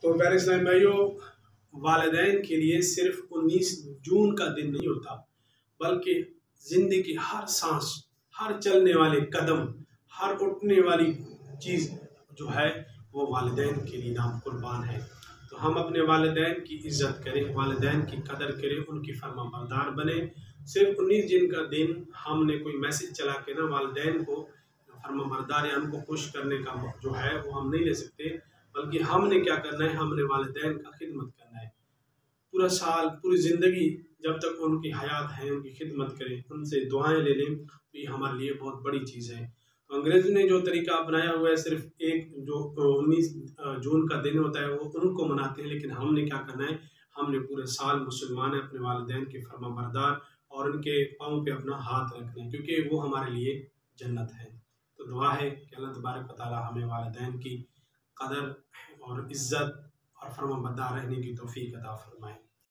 तो प्यारे इस्लामी भाइयों, वालिदैन के लिए सिर्फ 19 जून का दिन नहीं होता, बल्कि ज़िंदगी की हर सांस, हर चलने वाले कदम, हर उठने वाली चीज़ जो है वो वालिदैन के लिए नाम कुर्बान है। तो हम अपने वालिदैन की इज़्ज़त करें, वालिदैन की कदर करें, उनकी फरमाबरदार बने। सिर्फ 19 जून का दिन हमने कोई मैसेज चला के ना वालिदैन को फरमाबरदार या उनको खुश करने का जो है वो हम नहीं ले सकते, बल्कि हमने क्या करना है, हमने वालिदैन का खिदमत करना है। पूरा साल, पूरी ज़िंदगी जब तक उनकी हयात है उनकी खिदमत करें, उनसे दुआएं ले लें, तो ये हमारे लिए बहुत बड़ी चीज़ है। तो अंग्रेज़ों ने जो तरीका अपनाया हुआ है, सिर्फ एक जो 19 जून का दिन होता है वो उनको मनाते हैं, लेकिन हमने क्या करना है, हमने पूरे साल मुसलमान अपने वालिदैन के फरमाबरदार और उनके पाँव पे अपना हाथ रखना है, क्योंकि वो हमारे लिए जन्नत है। तो दुआ है कि अल्लाह तबारक व तआला हमें वालिदैन की कदर और इज़्ज़त और फरमाबरदार रहने की तौफीक अता फरमाए।